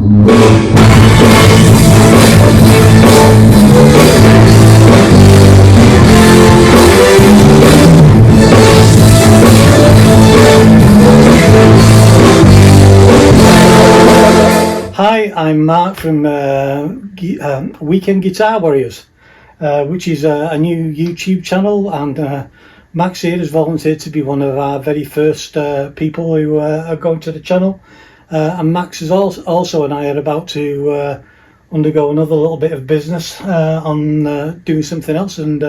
Hi, I'm Mark from Weekend Guitar Warriors, which is a new YouTube channel, and Max here has volunteered to be one of our very first people who are going to the channel. And Max is also and I are about to undergo another little bit of business on doing something else, and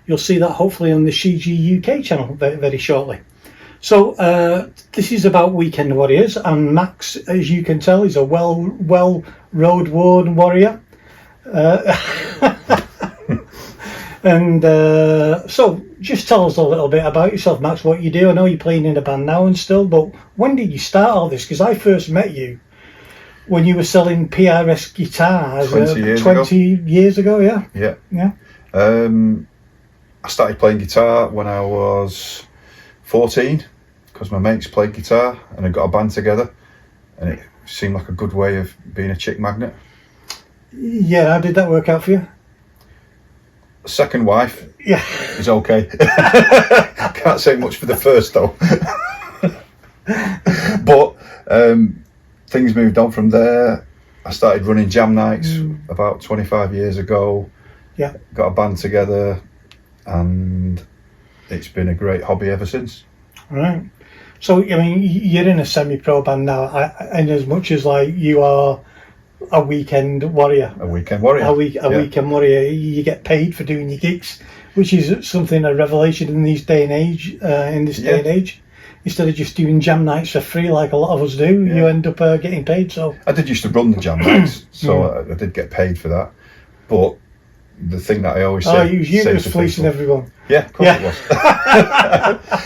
you'll see that hopefully on the CG UK channel very, very shortly. So this is about Weekend Warriors, and Max, as you can tell, is a well road worn warrior. And so just tell us a little bit about yourself, Max, what you do. I know you're playing in a band now and still, but when did you start all this? Because I first met you when you were selling PRS guitars 20 years ago. Yeah. I started playing guitar when I was 14 because my mates played guitar and I got a band together, and it seemed like a good way of being a chick magnet. Yeah, how did that work out for you? Second wife, yeah, is okay. I can't say much for the first though. But things moved on from there. I started running jam nights about 25 years ago. Yeah, got a band together, and it's been a great hobby ever since. Right. So, I mean, you're in a semi-pro band now, and as much as like you are a weekend warrior, weekend warrior, you get paid for doing your gigs, which is something a revelation in this day and age. Day and age, instead of just doing jam nights for free like a lot of us do, you end up getting paid. So I did used to run the jam nights, so I did get paid for that. But the thing that I always say, you was fleecing everyone. Yeah, of course it was.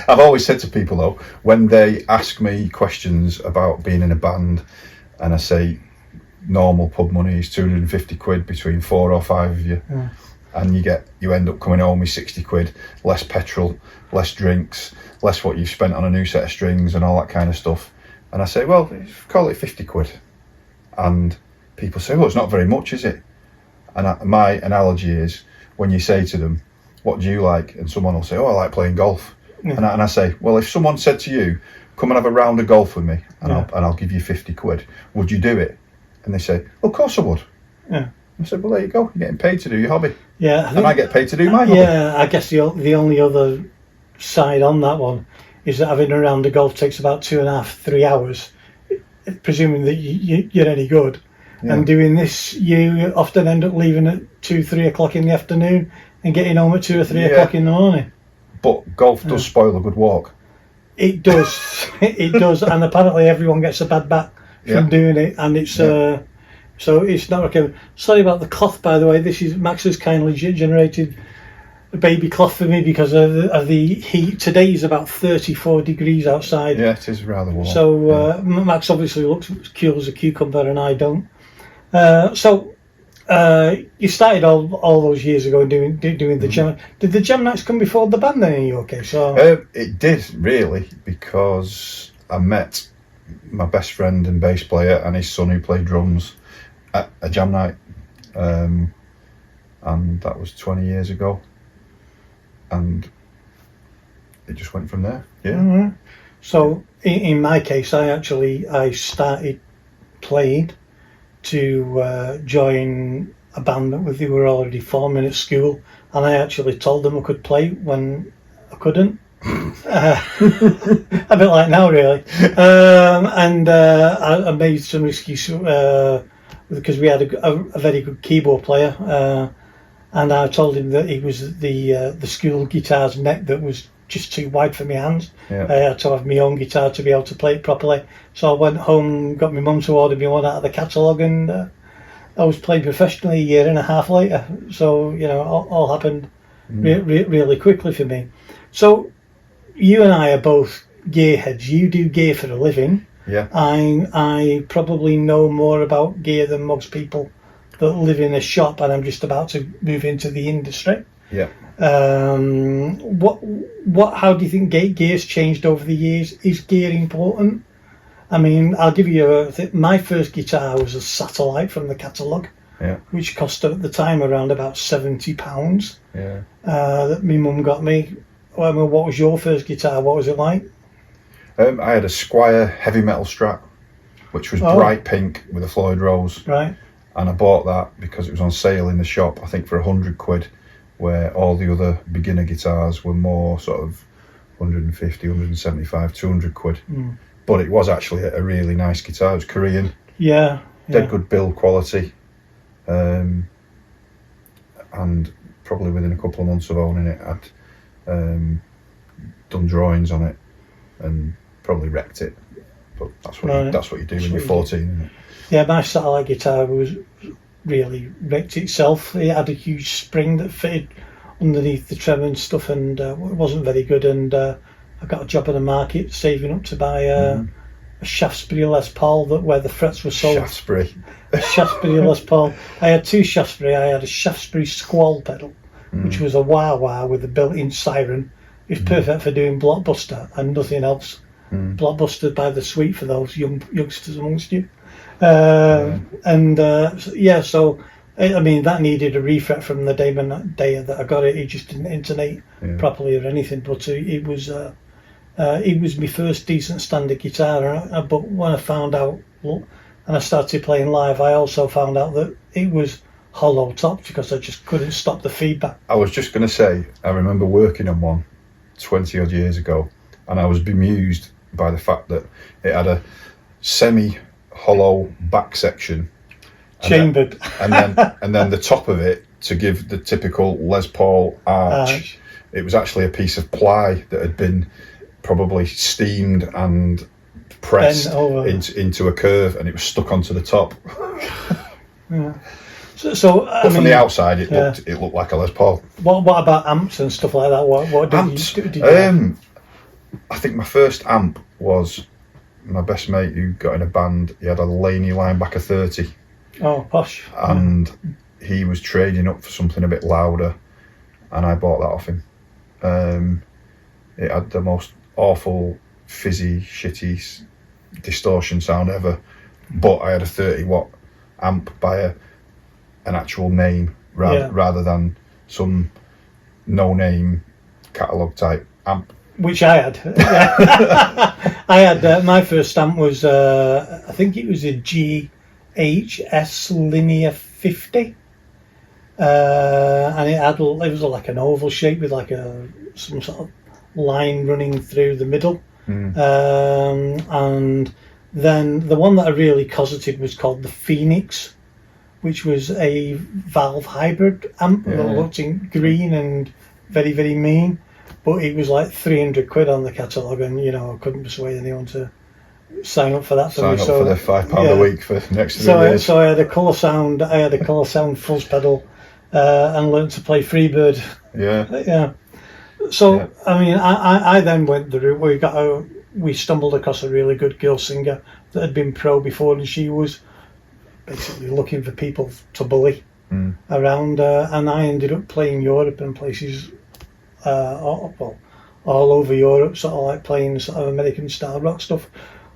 I've always said to people though, when they ask me questions about being in a band, and I say normal pub money is 250 quid between 4 or 5 of you, and you end up coming home with 60 quid, less petrol, less drinks, less what you've spent on a new set of strings and all that kind of stuff. And I say, well, call it 50 quid. And people say, well, it's not very much, is it? And my analogy is, when you say to them, what do you like? And someone will say, oh, I like playing golf. Yeah. And I say, well, if someone said to you, come and have a round of golf with me, and I'll give you 50 quid, would you do it? And they say, well, of course I would. Yeah. I said, well, there you go. You're getting paid to do your hobby. Yeah. And I get paid to do my hobby. Yeah, I guess the only other side on that one is that having a round of golf takes about 2.5-3 hours, presuming that you're any good. Yeah. And doing this, you often end up leaving at 2-3 o'clock in the afternoon and getting home at 2 or 3 o'clock in the morning. But golf does spoil a good walk. It does. It does. And apparently everyone gets a bad back from doing it. And it's so it's not okay. Sorry about the cloth, by the way. This is Max has kindly generated a baby cloth for me because of the heat. Today is about 34 degrees outside. Yeah, it is rather warm. So Max obviously looks cool as a cucumber, and I don't. You started all those years ago doing the jam. Did the jam nights come before the band then in your case? So it did, really, because I met my best friend and bass player and his son who played drums at a jam night, and that was 20 years ago, and it just went from there. Yeah. Mm-hmm. So in my case, I started playing to join a band that they were already forming at school, and I actually told them I could play when I couldn't. A bit like now, really. I made some excuse because we had a very good keyboard player, and I told him that it was the school guitar's neck that was just too wide for my hands. Yeah. I had to have my own guitar to be able to play it properly. So I went home, got my mum to order me one out of the catalogue, and I was playing professionally a year and a half later. So, all happened really quickly for me. So you and I are both gearheads. You do gear for a living. Yeah. I probably know more about gear than most people that live in a shop, and I'm just about to move into the industry. Yeah. How do you think gear's changed over the years? Is gear important? I mean, I'll give you my first guitar was a Satellite from the catalogue, Yeah. which cost at the time around about £70. Yeah. That my mum got me. Well, I mean, what was your first guitar? What was it like? I had a Squire heavy metal Strat, which was bright pink with a Floyd Rose. Right. And I bought that because it was on sale in the shop, I think for £100, where all the other beginner guitars were more sort of 150, 175, £200. But it was actually a really nice guitar. It was Korean, Yeah. dead good build quality, and probably within a couple of months of owning it, I'd done drawings on it and probably wrecked it. But that's what you do when you're 14, isn't it? Yeah, my Satellite guitar was really wrecked itself. It had a huge spring that fitted underneath the trem and stuff, and it wasn't very good. And I got a job in the market saving up to buy a Shaftesbury Les Paul where the frets were sold. Shaftesbury. Shaftesbury Les Paul. I had two Shaftesbury. I had a Shaftesbury Squall pedal, which was a wah-wah with a built-in siren. It was perfect for doing Blockbuster and nothing else. Blockbuster by the suite for those youngsters amongst you. So I mean, that needed a refret from the day that I got it. It just didn't intonate properly or anything, but it was my first decent standard guitar. But when I found out, and I started playing live, I also found out that it was hollow topped because I just couldn't stop the feedback. I was just going to say, I remember working on one 20 odd years ago, and I was bemused by the fact that it had a semi-hollow back section, Chambered, and then the top of it, to give the typical Les Paul arch, it was actually a piece of ply that had been probably steamed and pressed into a curve, and it was stuck onto the top. Yeah. So I mean, from the outside, it looked like a Les Paul. What about amps and stuff like that? What did you do? I think my first amp was my best mate who got in a band. He had a Laney Linebacker 30. Oh, posh. And he was trading up for something a bit louder, and I bought that off him. It had the most awful, fizzy, shitty distortion sound ever, but I had a 30-watt amp by an actual name rather than some no-name catalogue type amp. Which I had. I had my first amp was I think it was a GHS Linear 50, and it was like an oval shape with like some sort of line running through the middle. And then the one that I really cosseted was called the Phoenix, which was a valve hybrid amp that looked in green and very, very mean. But it was like £300 on the catalogue, and I couldn't persuade anyone to sign up for that. For their £5 a week for the next 3 years. So I had a Colour Sound. Fuzz pedal, and learned to play Freebird. Yeah. So I mean, I then went the route where we stumbled across a really good girl singer that had been pro before, and she was basically looking for people to bully around, and I ended up playing Europe and places. All over Europe, sort of like playing sort of American style rock stuff.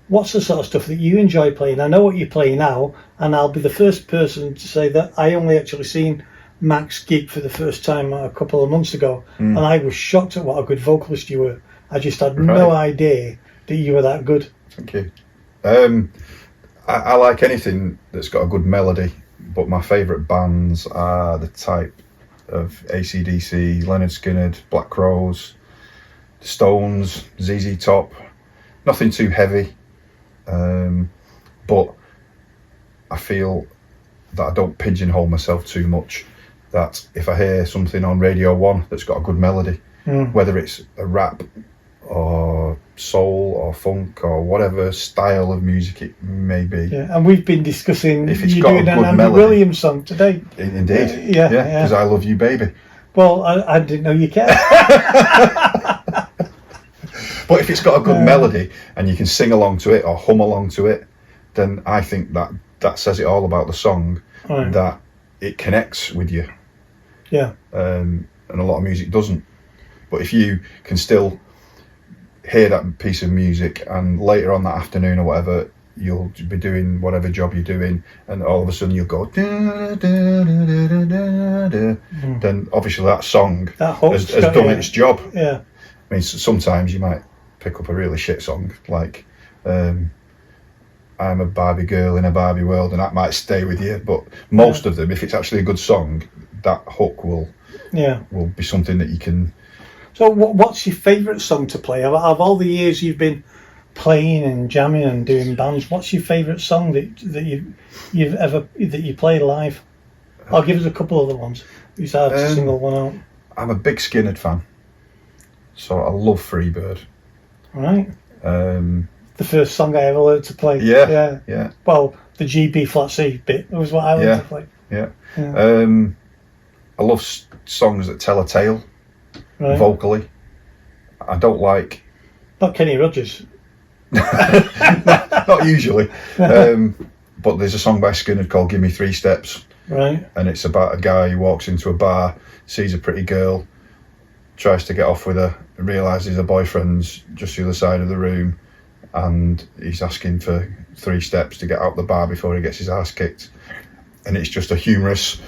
What's the sort of stuff that you enjoy playing? I know what you play now, and I'll be the first person to say that I only actually seen Max gig for the first time a couple of months ago, and I was shocked at what a good vocalist you were. I just had no idea that you were that good. Thank you. I like anything that's got a good melody, but my favourite bands are the type of AC/DC, Lynyrd Skynyrd, Black Crowes, Stones, ZZ Top. Nothing too heavy, but I feel that I don't pigeonhole myself too much. That if I hear something on Radio 1 that's got a good melody, whether it's a rap or soul or funk or whatever style of music it may be. Yeah, and we've been discussing if it's you got doing a good an Andy melody, Williams song today. Indeed. Yeah, because I Love You Baby. Well, I didn't know you cared. But if it's got a good melody and you can sing along to it or hum along to it, then I think that says it all about the song, that it connects with you. Yeah. And a lot of music doesn't. But if you can still hear that piece of music, and later on that afternoon or whatever, you'll be doing whatever job you're doing, and all of a sudden you'll go da, da, da, da, da, da, da. Then obviously that song That has hook's got done you. its job. Yeah. I mean, sometimes you might pick up a really shit song like I'm a Barbie girl in a Barbie world, and that might stay with you, but most of them, if it's actually a good song, that hook will be something that you can. So what's your favourite song to play? Of all the years you've been playing and jamming and doing bands, what's your favourite song that you played live? I'll give us a couple of the ones. It's hard to single one out. I'm a big Skinner fan, so I love Freebird. Right. The first song I ever learned to play. Yeah. Well, the GB flat C bit was what I learned to play. Yeah. Yeah. I love songs that tell a tale Right. vocally. I don't like. Not Kenny Rogers. Not usually. But there's a song by Skinner called "Give Me Three Steps," Right. and it's about a guy who walks into a bar, sees a pretty girl, tries to get off with her, realises her boyfriend's just the other side of the room, and he's asking for 3 steps to get out the bar before he gets his ass kicked. And it's just a humorous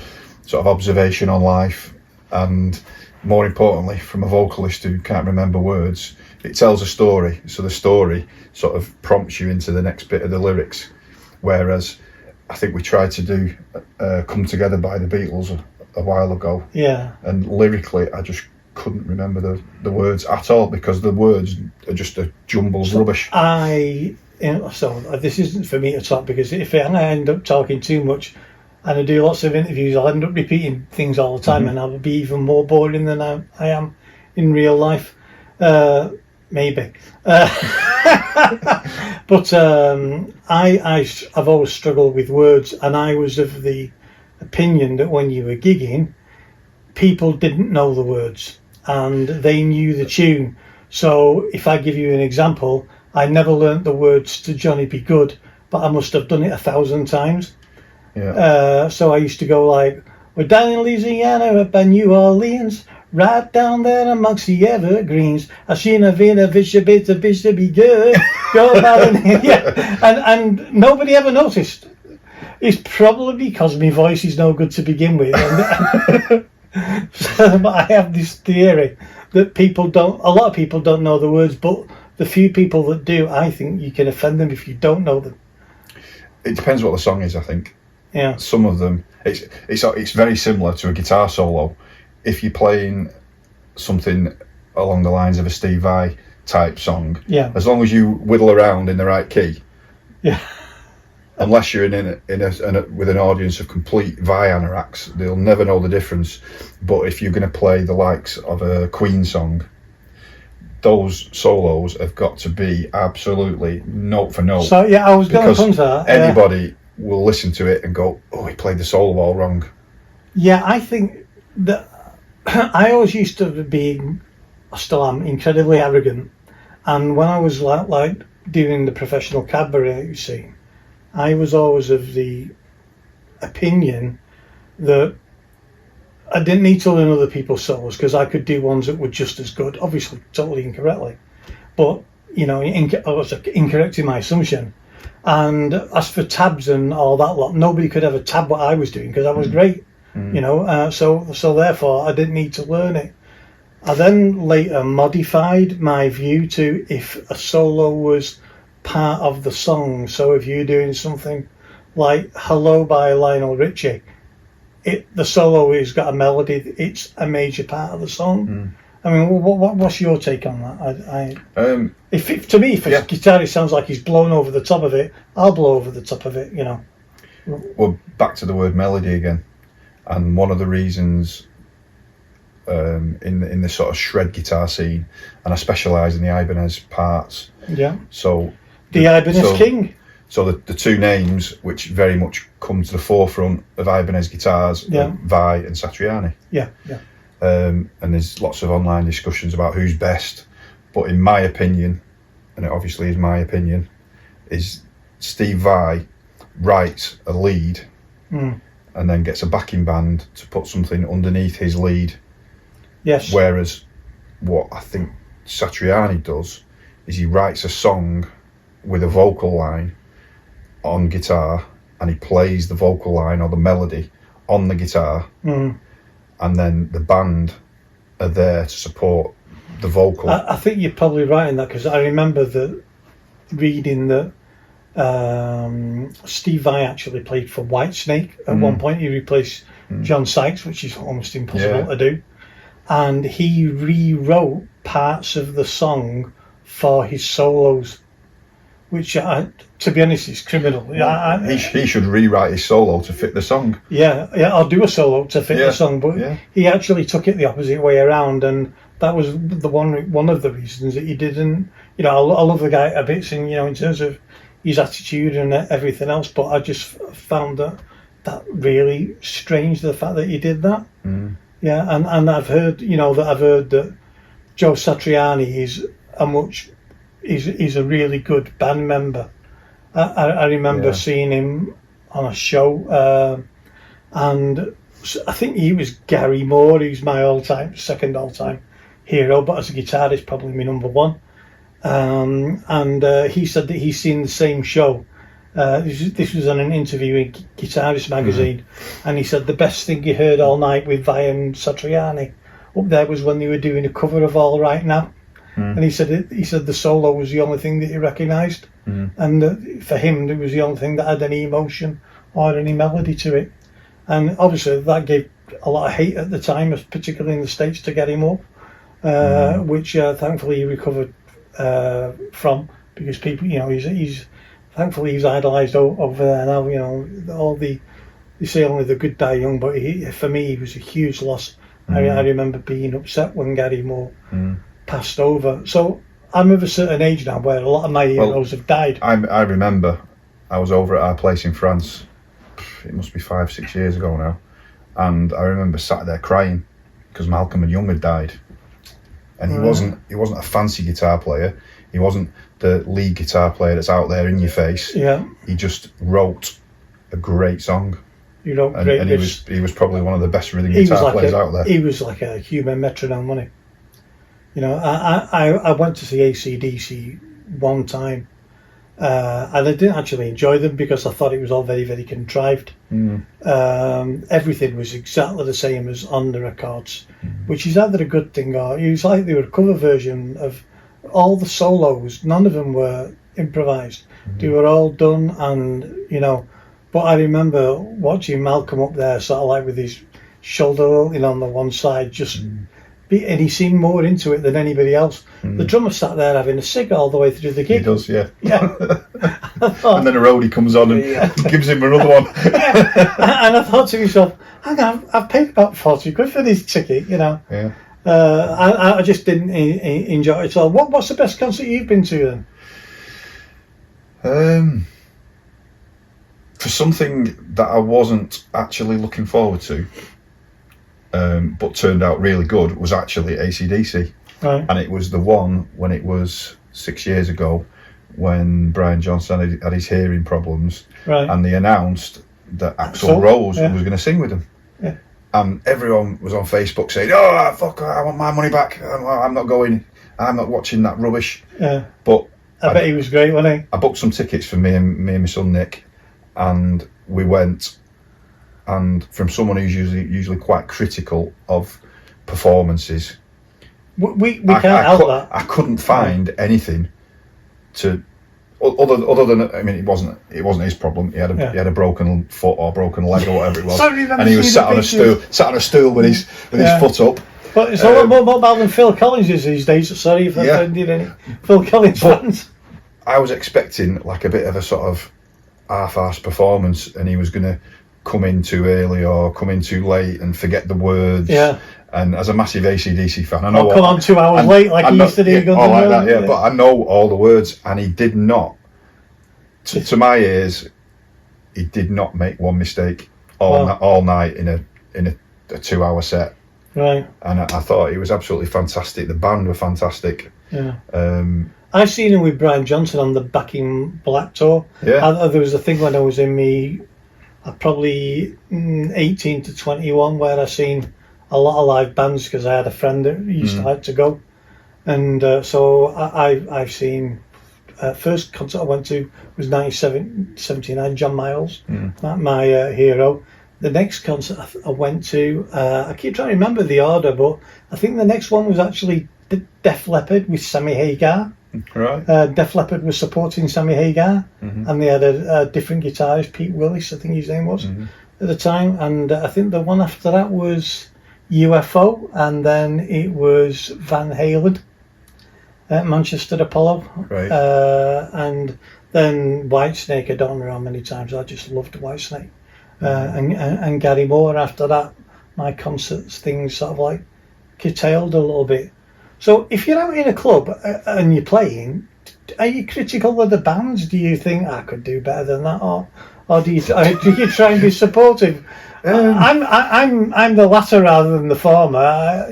sort of observation on life, and more importantly, from a vocalist who can't remember words, it tells a story. So the story sort of prompts you into the next bit of the lyrics. Whereas I think we tried to do Come Together by the Beatles a while ago. Yeah. And lyrically, I just couldn't remember the words at all, because the words are just a jumble of rubbish. So this isn't for me to talk, because if I end up talking too much and I do lots of interviews, I'll end up repeating things all the time, and I'll be even more boring than I am in real life. Maybe. But I've always struggled with words, and I was of the opinion that when you were gigging, people didn't know the words and they knew the tune. So if I give you an example, I never learnt the words to Johnny Be Good, but I must have done it 1,000 times. Yeah. So I used to go like, we're down in Louisiana up by New Orleans, right down there amongst the evergreens. I seen a vina fish a bit of fish to be good. Go about and and nobody ever noticed. It's probably because my voice is no good to begin with. But I have this theory that a lot of people don't know the words, but the few people that do, I think you can offend them if you don't know them. It depends what the song is, I think. Yeah. Some of them, it's very similar to a guitar solo. If you're playing something along the lines of a Steve Vai type song, as long as you whittle around in the right key, unless you're with an audience of complete Vai anoraks, they'll never know the difference. But if you're going to play the likes of a Queen song, those solos have got to be absolutely note for note. So I was going to come to that. Anybody will listen to it and go, "Oh, he played the solo all wrong." Yeah, I think that I always used to be, I still am, incredibly arrogant. And when I was like doing the professional cabaret scene, I was always of the opinion that I didn't need to learn other people's solos, because I could do ones that were just as good, obviously totally incorrectly. But, I was incorrect in my assumption. And as for tabs and all that lot, nobody could ever tab what I was doing, because I was great. So therefore I didn't need to learn it. I then later modified my view to if a solo was part of the song. So if you're doing something like Hello by Lionel Richie, the solo has got a melody, it's a major part of the song. I mean, what's your take on that? If a guitarist sounds like he's blown over the top of it, I'll blow over the top of it, Well, back to the word melody again. And one of the reasons in the sort of shred guitar scene, and I specialise in the Ibanez parts. Yeah. So the Ibanez King. So the two names which very much come to the forefront of Ibanez guitars are Vai and Satriani. Yeah. And there's lots of online discussions about who's best, but in my opinion, and it obviously is my opinion, is Steve Vai writes a lead. And then gets a backing band to put something underneath his lead. Yes. Whereas what I think Satriani does is he writes a song with a vocal line on guitar, and he plays the vocal line or the melody on the guitar, and then the band are there to support the vocal. I think you're probably right in that, because I remember reading that Steve Vai actually played for Whitesnake at one point. He replaced John Sykes, which is almost impossible to do, and he rewrote parts of the song for his solos, which, to be honest, is criminal. He should rewrite his solo to fit the song. Yeah, I'll do a solo to fit the song, but he actually took it the opposite way around, and that was one of the reasons that he didn't. You know, I love the guy a bit, and in terms of his attitude and everything else, but I just found that really strange, the fact that he did that. Yeah, and I've heard that Joe Satriani is a really good band member. I remember seeing him on a show, and I think he was Gary Moore, who's my second all-time hero, but as a guitarist, probably my number one. And he said that he's seen the same show. This was on an interview in Guitarist magazine, and he said the best thing he heard all night with Vai and Satriani up there was when they were doing a cover of All Right Now. And he said the solo was the only thing that he recognised, and for him it was the only thing that had any emotion or any melody to it. And obviously that gave a lot of hate at the time, particularly in the States, to get him up, which thankfully he recovered from, because people, he's thankfully he's idolised over there now. They say only the good die young, but for me he was a huge loss. I remember being upset when Gary Moore passed over. So I'm of a certain age now where a lot of my heroes have died. I remember I was over at our place in France, it must be 5-6 years ago now, and I remember sat there crying because Malcolm and Young had died, and he wasn't a fancy guitar player, he wasn't the lead guitar player that's out there in your face. He just wrote a great song. He wrote great, and he was probably one of the best rhythm guitar players out there. He was like a human metronome, wasn't he? I went to see AC/DC one time, and I didn't actually enjoy them because I thought it was all very, very contrived. Everything was exactly the same as on the records, which is either a good thing or it was like they were a cover version of all the solos. None of them were improvised. They were all done, and but I remember watching Malcolm up there sort of like with his shoulder on the one side, and he seemed more into it than anybody else. The drummer sat there having a cig all the way through the gig. He does, yeah. And then a roadie comes on and gives him another one. And I thought to myself, hang on, I've paid about 40 quid for this ticket, I just didn't enjoy it at all. What's the best concert you've been to then? For something that I wasn't actually looking forward to, but turned out really good, was actually AC/DC. Right. And it was the one when it was 6 years ago when Brian Johnson had his hearing problems, and they announced that Axl Rose was going to sing with them. Yeah. And everyone was on Facebook saying, "Oh, fuck! I want my money back. I'm not going. I'm not watching that rubbish." Yeah. But I bet he was great, wasn't he? I booked some tickets for me and my son Nick, and we went. And from someone who's usually quite critical of performances, we can't help that. I couldn't find anything to other than, I mean, it wasn't his problem. He had a broken foot or broken leg or whatever it was, and he was sat on a stool with his foot up. But it's a lot more mobile than Phil Collins is these days. Sorry if I offended any Phil Collins fans. I was expecting like a bit of a sort of half-assed performance, and he was going to come in too early or come in too late and forget the words. Yeah. And as a massive AC/DC fan, I know. Come on 2 hours late like he used to do. But I know all the words, and he did not. To my ears, he did not make one mistake all night in a 2 hour set. Right. And I thought he was absolutely fantastic. The band were fantastic. Yeah. I've seen him with Brian Johnson on the Back in Black tour. Yeah. There was a thing when I was in probably 18 to 21 where I seen a lot of live bands because I had a friend that used to like to go. And so I've seen. First concert I went to was 1979, John Miles, my hero. The next concert I went to, I keep trying to remember the order, but I think the next one was actually Def Leppard with Sammy Hagar. Right. Def Leppard was supporting Sammy Hagar, and they had a different guitarist, Pete Willis, I think his name was, at the time. And I think the one after that was UFO, and then it was Van Halen at Manchester Apollo. Right. And then Whitesnake. I don't know how many times I just loved Whitesnake. And Gary Moore after that. My concerts, things sort of like curtailed a little bit. So if you're out in a club and you're playing, are you critical of the bands? Do you think I could do better than that, or do you try and be supportive? I'm the latter rather than the former.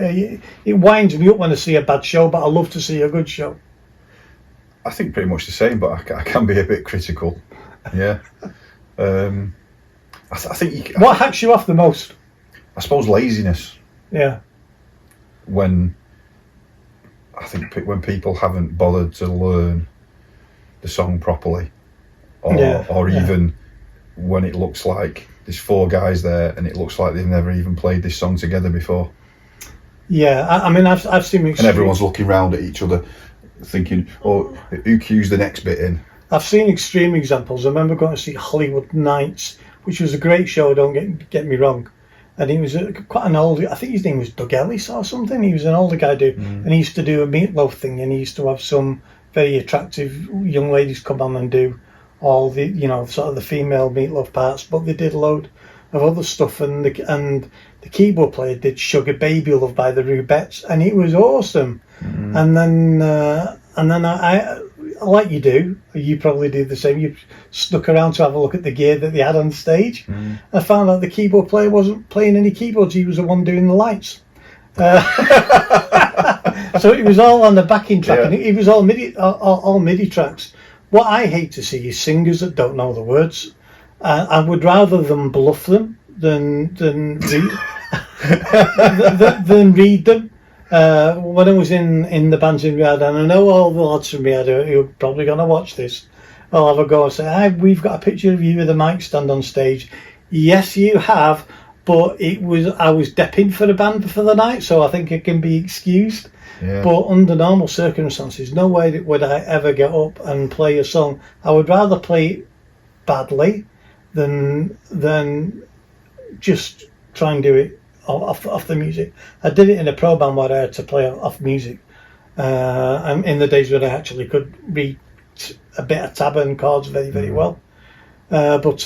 It winds me up when I see a bad show, but I love to see a good show. I think pretty much the same, but I can be a bit critical. Yeah. I think What hacks you off the most? I suppose laziness. Yeah. When people haven't bothered to learn the song properly, or even when it looks like there's four guys there and it looks like they've never even played this song together before. Yeah, I mean, I've seen and everyone's looking round at each other, thinking, "Oh, who cues the next bit in?" I've seen extreme examples. I remember going to see Hollywood Nights, which was a great show. Don't get me wrong. And he was quite an old. I think his name was Doug Ellis or something. He was an older guy, and he used to do a Meatloaf thing, and he used to have some very attractive young ladies come on and do all the, sort of the female Meatloaf parts. But they did a load of other stuff, and the keyboard player did "Sugar Baby Love" by the Rubettes, and it was awesome. And then I like you do, you probably did the same. You stuck around to have a look at the gear that they had on stage. I found out the keyboard player wasn't playing any keyboards; he was the one doing the lights. So it was all on the backing track, and it was all MIDI tracks. What I hate to see is singers that don't know the words. I would rather them bluff them than read them. When I was in the bands in Riyadh, and I know all the lads from Riyadh who are probably going to watch this, I'll have a go and say, we've got a picture of you with a mic stand on stage. Yes, you have, but I was depping for the band for the night, so I think it can be excused. Yeah. But under normal circumstances, no way would I ever get up and play a song. I would rather play it badly than just try and do it off the music. I did it in a pro band where I had to play off music, and in the days when I actually could read a bit of tab and chords very, very well. But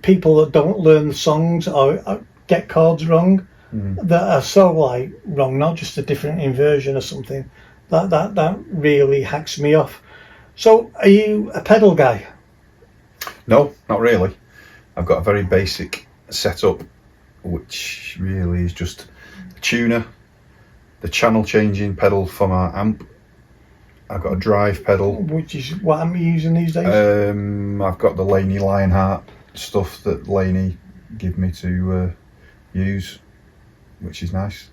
people that don't learn the songs or get chords wrong, that are so wrong, not just a different inversion or something, that really hacks me off. So, are you a pedal guy? No, not really. I've got a very basic setup, which really is just a tuner, the channel changing pedal for my amp. I've got a drive pedal, Which is what I'm using these days. I've got the Laney Lionheart stuff that Laney give me to use, which is nice.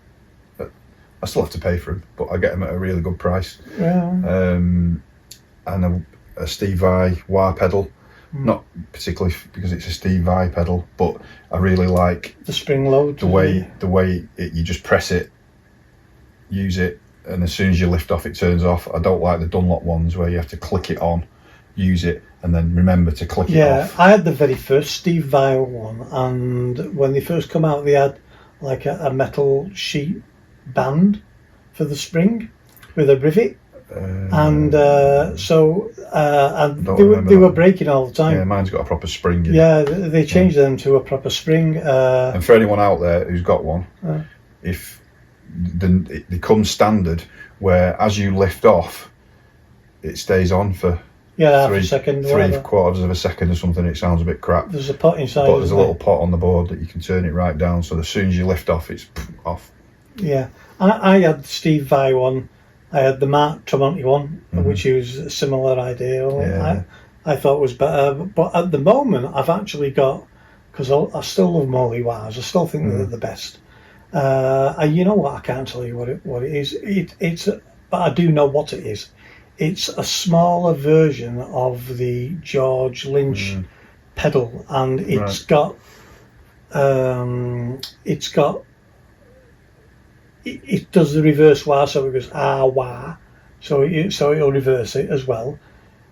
I still have to pay for them, but I get them at a really good price. Yeah. And a Steve Vai wah pedal, not particularly because it's a Steve Vai pedal, but I really like The spring load. the way you just press it, use it, and as soon as you lift off, it turns off. I don't like the Dunlop ones where you have to click it on, use it, and then remember to click it off. I had the very first Steve Vai one, and when they first come out, they had like a metal sheet band for the spring with a rivet, and they were breaking all the time. Yeah, mine's got a proper spring in it. Yeah, they changed them to a proper spring. And for anyone out there who's got one, if it becomes standard, where as you lift off, it stays on for half a second, 3/4 of a second or something. It sounds a bit crap. There's a pot inside, but there's a little pot on the board that you can turn it right down, so as soon as you lift off, it's off. Yeah, I had the Steve Vai one. I had the Mark Tremonti one, which was a similar idea. Yeah. I thought was better, but at the moment I've actually got, because I still love Molly Wars. I still think they're the best. And you know what? I can't tell you what it is. It's but I do know what it is. It's a smaller version of the George Lynch pedal, and it's got it does the reverse wah, so it goes ah wah, so it'll reverse it as well.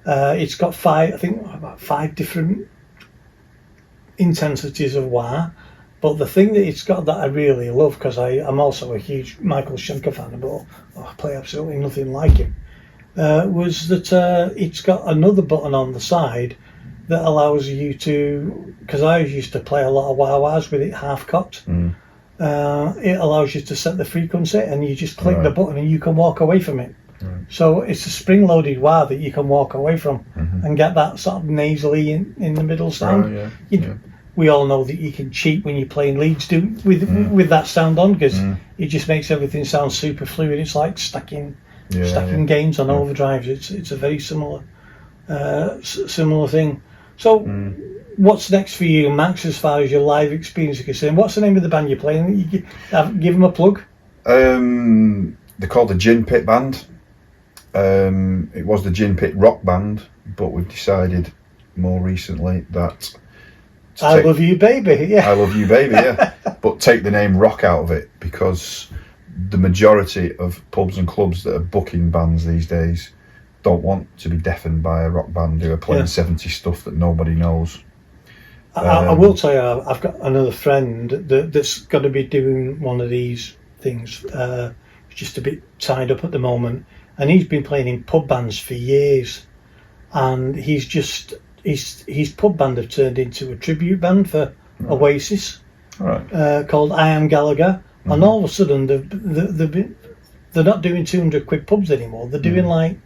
It's got about five different intensities of wah. But the thing that it's got that I really love, because I'm also a huge Michael Schenker fan, but I play absolutely nothing like him, was that it's got another button on the side that allows you to, because I used to play a lot of wah-wahs with it half-cocked, it allows you to set the frequency and you just click the button and you can walk away from it. So it's a spring-loaded wah that you can walk away from and get that sort of nasally in the middle sound. We all know that you can cheat when you're playing leads with that sound on, because it just makes everything sound super fluid. It's like stacking gains on overdrives. It's a very similar thing. So what's next for you, Max, as far as your live experience is concerned? What's the name of the band you're playing? You give them a plug. They're called the Gin Pit Band. It was the Gin Pit Rock Band, but we've decided more recently that I Love You Baby, yeah. I Love You Baby, yeah. But take the name rock out of it, because the majority of pubs and clubs that are booking bands these days don't want to be deafened by a rock band who are playing 70s stuff that nobody knows. I will tell you, I've got another friend that's going to be doing one of these things. He's just a bit tied up at the moment, and he's been playing in pub bands for years, and his pub band have turned into a tribute band for Oasis, called I Am Gallagher, and all of a sudden they're not doing 200 quid pubs anymore. They're doing like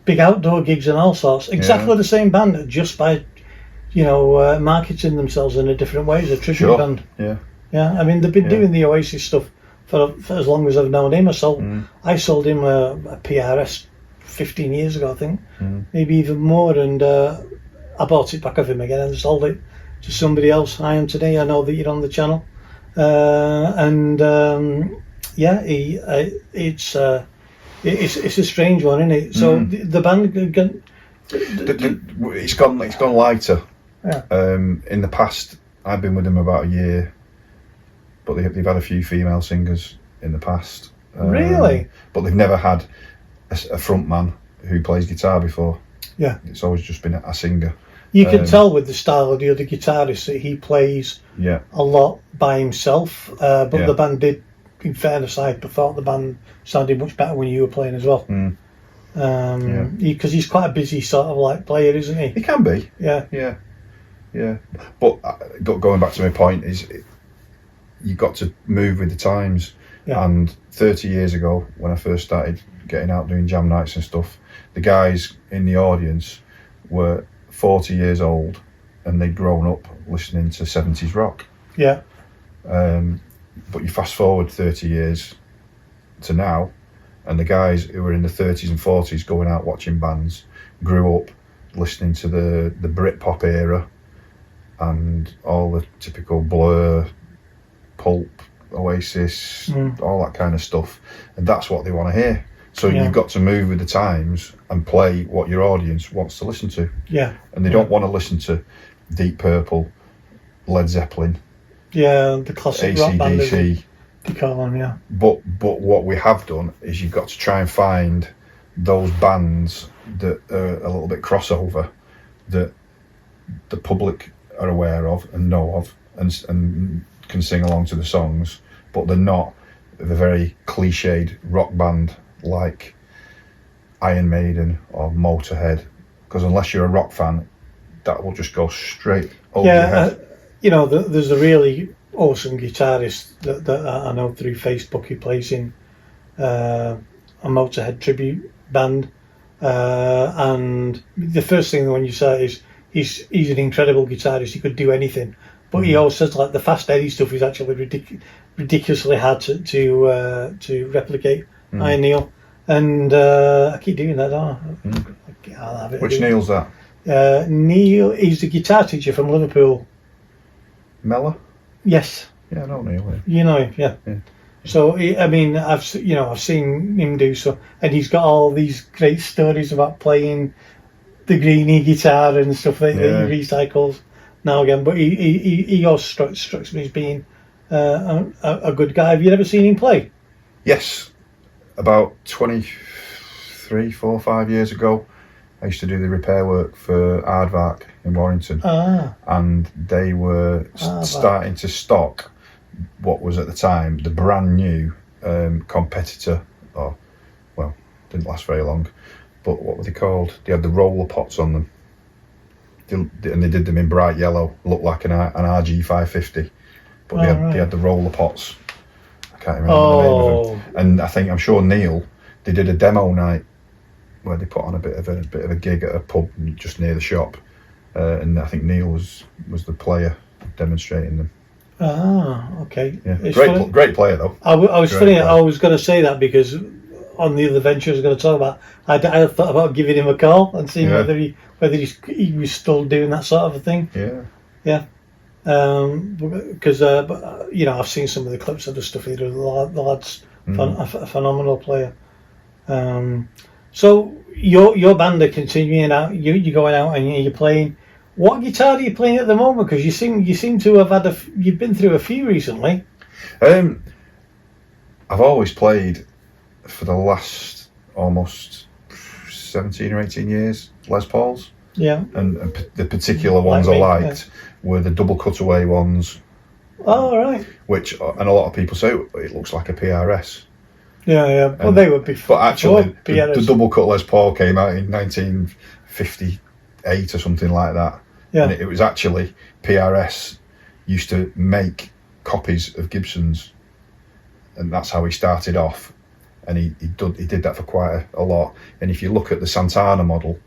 big outdoor gigs and all sorts. Exactly the same band, just by marketing themselves in a different way as a tribute band. I mean, they've been doing the Oasis stuff for as long as I've known him. I sold him a PRS 15 years ago, I think, maybe even more, and I bought it back off him again and sold it to somebody else. I am today. I know that you're on the channel, it's a strange one, isn't it? So the band, it's gone lighter. In the past, I've been with them about a year, but they've had a few female singers in the past. Really? But they've never had a front man who plays guitar before. It's always just been a singer. You can tell with the style of the other guitarist that he plays a lot by himself, but the band did, in fairness, I thought the band sounded much better when you were playing as well, because he's quite a busy sort of like player, isn't he? He can be. But going back to my point is, you've got to move with the times. And 30 years ago, when I first started getting out doing jam nights and stuff, the guys in the audience were 40 years old and they'd grown up listening to 70s rock. But you fast forward 30 years to now, and the guys who were in the 30s and 40s going out watching bands grew up listening to the Britpop era and all the typical Blur, Pulp, Oasis, all that kind of stuff, and that's what they want to hear. So you've got to move with the times and play what your audience wants to listen to. And they don't want to listen to Deep Purple, Led Zeppelin, the classic rock band, AC/DC. But what we have done is you've got to try and find those bands that are a little bit crossover, that the public are aware of and know of and can sing along to the songs, but they're not the very cliched rock band like Iron Maiden or Motorhead, because unless you're a rock fan, that will just go straight over your head. There's a really awesome guitarist that I know through Facebook who plays in a Motorhead tribute band, and the first thing when you say is he's an incredible guitarist. He could do anything, but he always says like the Fast Eddie stuff is actually ridiculously hard to replicate. Hi Neil, and I keep doing that. I'll have it. Which Neil's that? Neil, he's the guitar teacher from Liverpool. Mellor? Yes. Yeah, I know Neil. You know him, So I mean, I've seen him do so, and he's got all these great stories about playing the greenie guitar and stuff that he recycles now again. But he also strikes me as being a good guy. Have you ever seen him play? Yes, about 23, 4, 5 years ago, I used to do the repair work for Aardvark in Warrington, and they were starting to stock what was at the time the brand new competitor, didn't last very long, but what were they called? They had the roller pots on them, and they did them in bright yellow, looked like an RG 550, but they had the roller pots. I can't remember the name of them. And I'm sure Neil, they did a demo night where they put on a bit of a gig at a pub just near the shop, and I think Neil was the player demonstrating them. Okay. Yeah. Great player though. I was funny. I was going to say that because on the other venture I was going to talk about, I thought about giving him a call and seeing whether he was still doing that sort of a thing. Yeah. Because I've seen some of the clips of the stuff he does. The lad's a phenomenal player. So your band are continuing out. You're going out and you're playing. What guitar are you playing at the moment? Because you seem to have had you've been through a few recently. I've always played for the last almost 17 or 18 years Les Pauls. Yeah. And the particular ones I liked were the double cutaway ones. Oh, right. Which, and a lot of people say it looks like a PRS. Yeah. Well, they would be. But actually, the double cut Les Paul came out in 1958 or something like that. Yeah. And it was actually PRS used to make copies of Gibsons, and that's how he started off. And he did that for quite a lot. And if you look at the Santana model,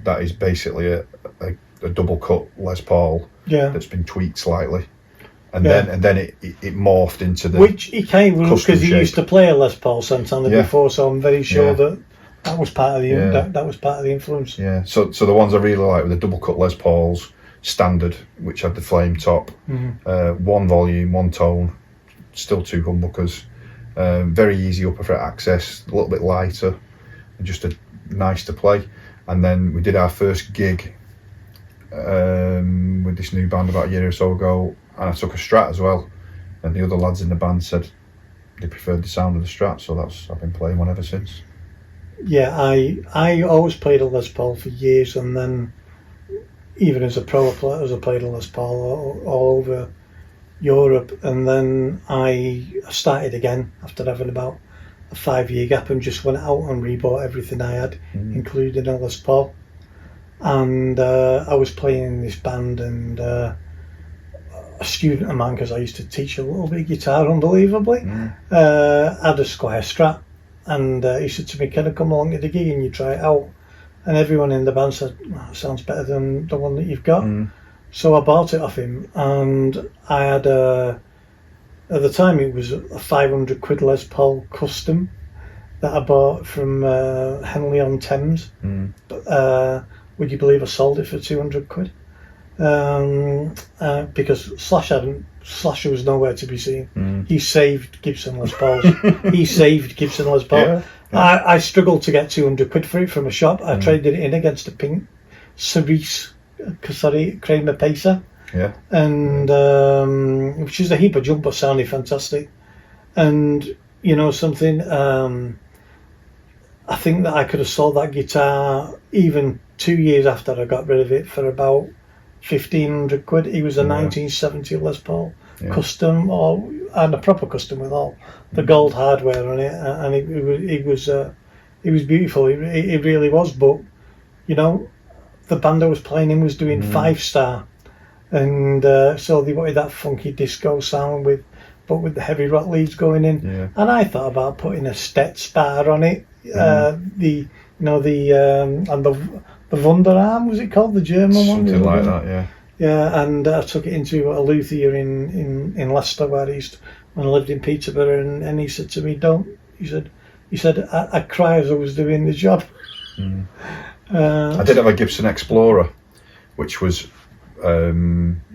that is basically a double cut Les Paul that's been tweaked slightly. And then it morphed into the which he came because he used to play a Les Paul Santana before, so I'm very sure that was part of the that was part of the influence. Yeah. So the ones I really like were the double cut Les Pauls standard, which had the flame top, one volume, one tone, still two humbuckers, very easy upper fret access, a little bit lighter, and just nice to play. And then we did our first gig with this new band about a year or so ago, and I took a Strat as well, and the other lads in the band said they preferred the sound of the Strat, so I've been playing one ever since. Yeah, I always played a Les Paul for years, and then even as a pro player, I played a Les Paul all over Europe, and then I started again after having about a 5-year gap and just went out and rebought everything I had, including a Les Paul. And I was playing in this band, and a student of mine, because I used to teach a little bit of guitar unbelievably, had a Squire Strat, and he said to me, "Can I come along to the gig and you try it out?" And everyone in the band said, "It sounds better than the one that you've got." So I bought it off him, and I had at the time it was a 500 quid Les Paul custom that I bought from Henley on Thames. But would you believe I sold it for 200 quid? Because Slasher was nowhere to be seen. He saved Gibson Les Pauls. He saved Gibson Les Paul. I struggled to get 200 quid for it from a shop. I traded it in against a pink Cerise, Kramer Pacer. Yeah. And which is a heap of jumper, sounding fantastic. And you know something, I think that I could have sold that guitar even 2 years after I got rid of it for about 1,500 quid. It was a 1970 Les Paul custom, and a proper custom with all the gold hardware on it, and it was beautiful. It really was. But you know, the band I was playing in was doing 5-star, and so they wanted that funky disco sound with the heavy rock leads going in. And I thought about putting a Stet Spar on it. The Wunderarm, was it called, the German one? Something like that, yeah. Yeah, and I took it into a luthier in Leicester, where when I lived in Peterborough, and he said to me, "Don't." He said, "I cry as I was doing the job." I did have a Gibson Explorer, which was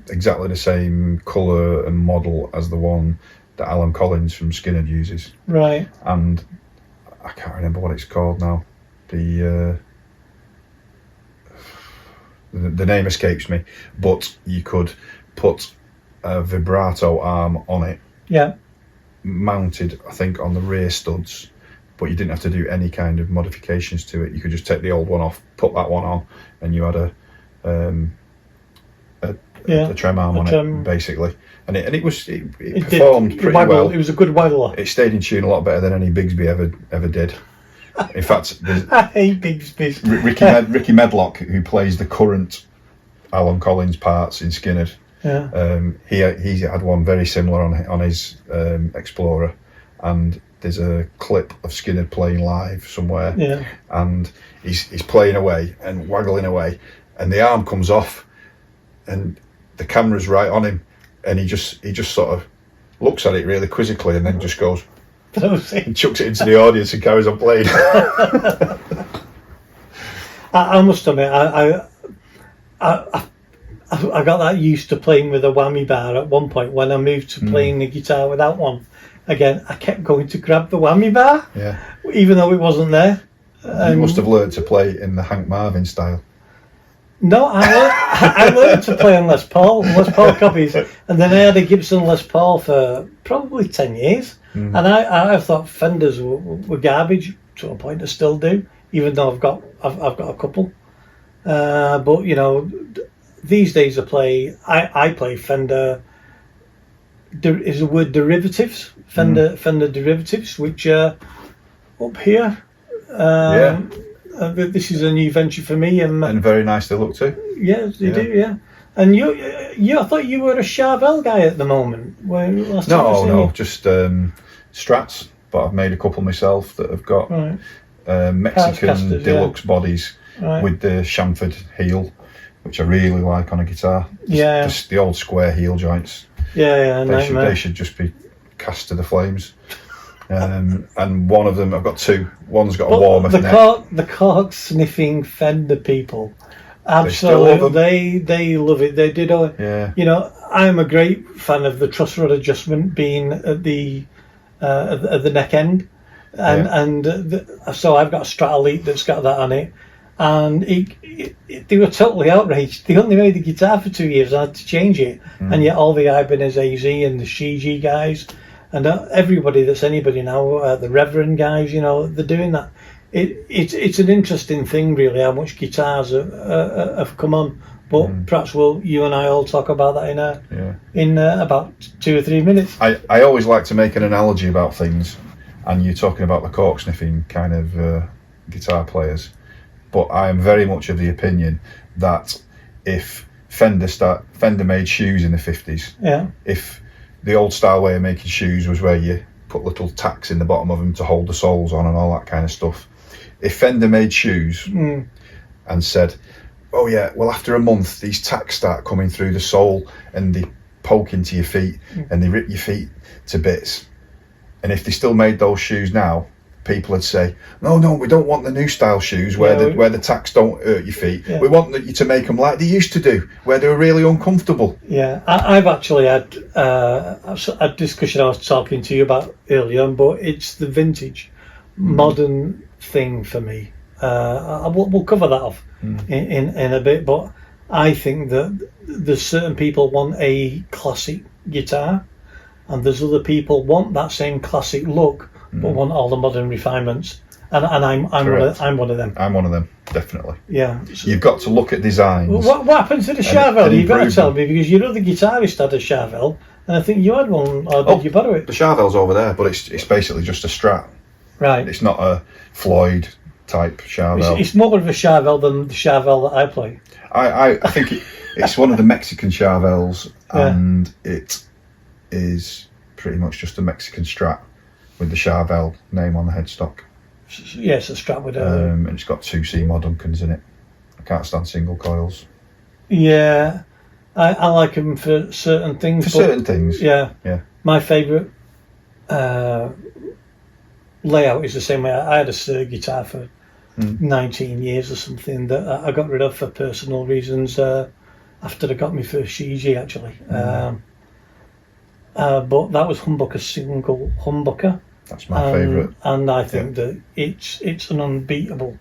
exactly the same colour and model as the one that Alan Collins from Skinner uses, Right. and I can't remember what it's called now. The name escapes me, but you could put a vibrato arm on it, Yeah. mounted, I think, on the rear studs, but you didn't have to do any kind of modifications to it. You could just take the old one off, put that one on, and you had a trem arm on it, basically. And it performed pretty well. It was a good waddler. It stayed in tune a lot better than any Bigsby ever did. In fact, I hate Bigsby's. Ricky Medlock, who plays the current Alan Collins parts in Skinner, he had one very similar on his Explorer, and there's a clip of Skinner playing live somewhere, and he's playing away and waggling away, and the arm comes off, and the camera's right on him, and he just sort of looks at it really quizzically, and then just goes and chucks it into the audience and carries on playing. I must admit, I got that used to playing with a whammy bar at one point. When I moved to playing the guitar without one, again, I kept going to grab the whammy bar, even though it wasn't there. You must have learned to play in the Hank Marvin style. No, I learned to play on Les Paul copies, and then I had a Gibson Les Paul for probably 10 years, and I thought Fenders were garbage to a point. I still do, even though I've got a couple. But you know, these days I play Fender. Is the word derivatives? Fender derivatives, which are up here. This is a new venture for me, and very nice they look too. Yes, they do. Yeah, and you, I thought you were a Charvel guy at the moment. No, just Strats, but I've made a couple myself that have got Mexican casters, deluxe bodies with the chamfered heel, which I really like on a guitar. Just the old square heel joints. They should just be cast to the flames. And one of them, I've got two. One's got a Warmoth neck. The cork sniffing Fender people, absolutely, they love it. They did. You know, I'm a great fan of the truss rod adjustment being at the neck end, so I've got a Strat Elite that's got that on it, and they were totally outraged. They only made the guitar for 2 years. I had to change it, and yet all the Ibanez AZ and the Shiji guys. And everybody that's anybody now, the Reverend guys, you know, they're doing that. It's an interesting thing, really, how much guitars have come on. But perhaps you and I all talk about that in about 2 or 3 minutes. I always like to make an analogy about things, and you're talking about the cork sniffing kind of guitar players. But I am very much of the opinion that if Fender made shoes in the 50s, if the old style way of making shoes was where you put little tacks in the bottom of them to hold the soles on and all that kind of stuff. If Fender made shoes and said, oh yeah, well after a month these tacks start coming through the sole and they poke into your feet and they rip your feet to bits. And if they still made those shoes now, people would say, no, we don't want the new style shoes where the tacks don't hurt your feet. We want you to make them like they used to do, where they were really uncomfortable. I've actually had a discussion I was talking to you about earlier, but it's the vintage modern thing for me. We'll cover that off in a bit, but I think that there's certain people want a classic guitar, and there's other people want that same classic look but want all the modern refinements, and I'm one of them. I'm one of them, definitely. Yeah. You've got to look at designs. What happened to the Charvel? You've got to tell me, because your other guitarist had a Charvel, and I think you had one, or did you borrow it? The Charvel's over there, but it's basically just a Strat. Right. It's not a Floyd type Charvel. It's more of a Charvel than the Charvel that I play. I think it's one of the Mexican Charvels, and it is pretty much just a Mexican Strat with the Charvel name on the headstock. Yes, a Strat with and it's got 2 Seymour Duncans in it. I can't stand single coils. Yeah, I like them for certain things. Certain things. Yeah. My favourite layout is the same way. I had a Suhr guitar for 19 years or something that I got rid of for personal reasons after I got my first Shiji, actually. but that was humbucker single humbucker. That's my favourite. And I think that it's an unbeatable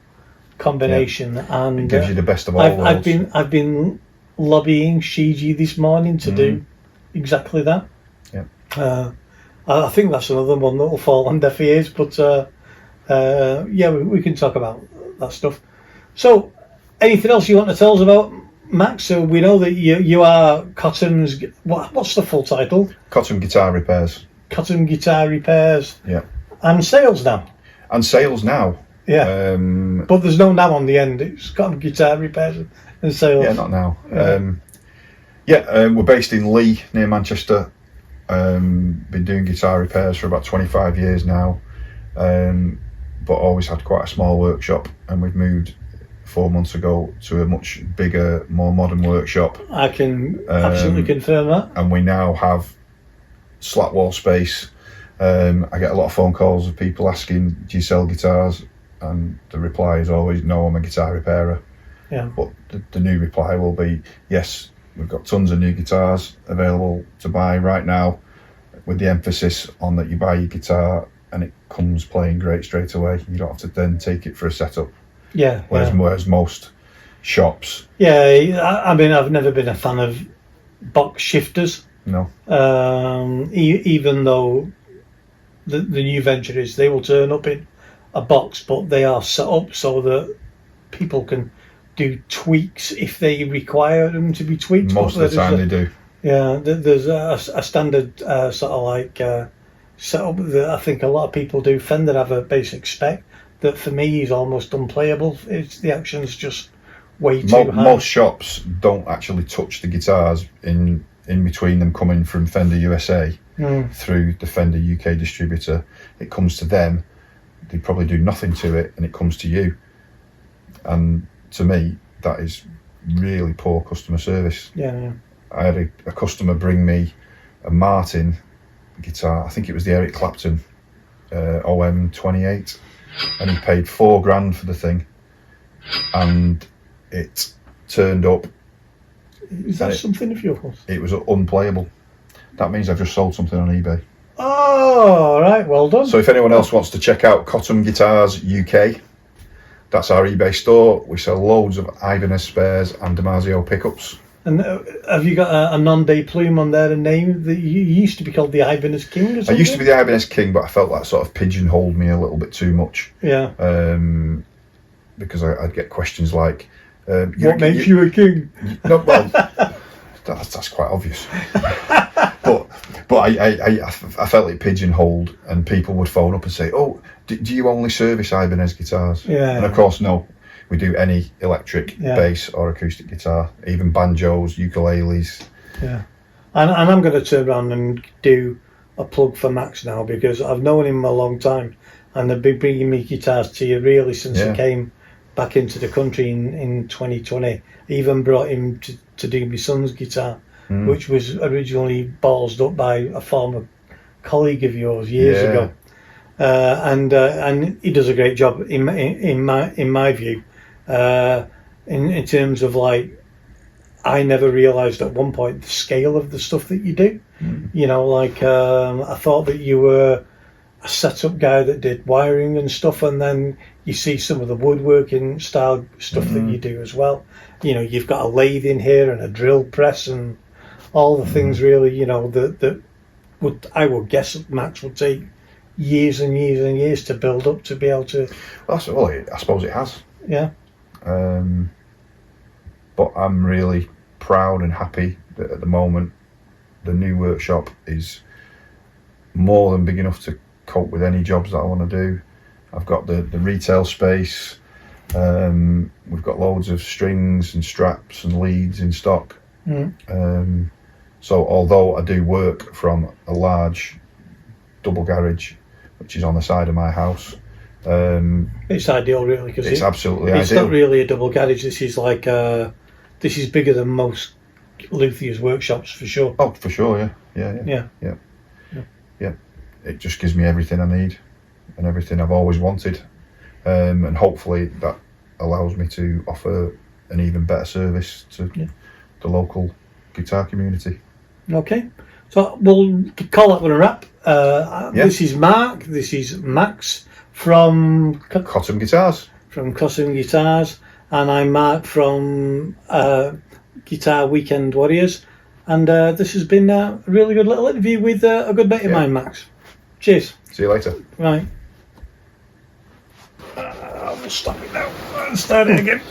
combination. And It gives you the best of all worlds. I've been lobbying Shiji this morning to do exactly that. Yeah. I think that's another one that will fall on deaf ears, but we can talk about that stuff. So, anything else you want to tell us about Max? So we know that you are Cotton's. What's the full title? Cotton Guitar Repairs. Cotton Guitar Repairs. Yeah. And sales now. And sales now. Yeah. But there's no now on the end. It's Cotton Guitar Repairs and sales. Yeah, not now. We're based in Lee, near Manchester. Been doing guitar repairs for about 25 years now. But always had quite a small workshop, and we've moved 4 months ago to a much bigger, more modern workshop. I can absolutely confirm that. And we now have slack wall space. I get a lot of phone calls of people asking, do you sell guitars? And the reply is always, no, I'm a guitar repairer. Yeah. But the new reply will be, yes, we've got tons of new guitars available to buy right now, with the emphasis on that you buy your guitar and it comes playing great straight away. You don't have to then take it for a setup. Yeah. Whereas most shops. Yeah, I mean, I've never been a fan of box shifters. No. Even though the new venture is they will turn up in a box, but they are set up so that people can do tweaks if they require them to be tweaked. Most of the time they do. Yeah, there's a standard sort of like setup that I think a lot of people do. Fender have a basic spec that for me is almost unplayable. The action's just way too high. Most shops don't actually touch the guitars in between them coming from Fender USA through the Fender UK distributor. It comes to them, they probably do nothing to it, and it comes to you. And to me, that is really poor customer service. Yeah. I had a customer bring me a Martin guitar. I think it was the Eric Clapton OM28, and he paid $4,000 for the thing, and it turned up. Is that something of yours? It was unplayable. That means I've just sold something on eBay. Oh, all right, well done. So if anyone else wants to check out Cotton Guitars UK, that's our eBay store. We sell loads of Ibanez spares and Damasio pickups. And have you got a non-day plume on there, a name that you used to be called the Ibanez King or something? I used to be the Ibanez King, but I felt that sort of pigeonholed me a little bit too much. Yeah. Because I'd get questions like, what makes you a king? No, well, that's quite obvious. but I felt it pigeonholed, and people would phone up and say, "Oh, do you only service Ibanez guitars?" Yeah. And of course, no. We do any electric, bass or acoustic guitar, even banjos, ukuleles. Yeah. And I'm going to turn around and do a plug for Max now, because I've known him a long time, and they've been bringing me guitars to you really since he came back into the country in 2020. I even brought him to do my son's guitar, which was originally ballsed up by a former colleague of yours years ago. And he does a great job in my view. In terms of, like, I never realised at one point the scale of the stuff that you do. You know, like I thought that you were a setup guy that did wiring and stuff, and then you see some of the woodworking style stuff that you do as well. You know, you've got a lathe in here and a drill press and all the things really, you know, that I would guess Max would take years and years and years to build up to be able to. Well, I suppose it has. Yeah. But I'm really proud and happy that at the moment the new workshop is more than big enough to cope with any jobs that I want to do. I've got the retail space. We've got loads of strings and straps and leads in stock. So although I do work from a large double garage, which is on the side of my house, it's ideal really, because it's absolutely it's ideal. Not really a double garage. This is like this is bigger than most luthiers' workshops for sure. Oh, for sure, yeah. It just gives me everything I need and everything I've always wanted, and hopefully that allows me to offer an even better service to the local guitar community. Okay, So we'll call that one a wrap. This is Mark. This is Max from Cotton Guitars. Cotton Guitars, and I'm Mark from Guitar Weekend Warriors. And this has been a really good little interview with a good mate of mine, Max. Cheers. See you later. Right. I'll stop it now. I'll start it again.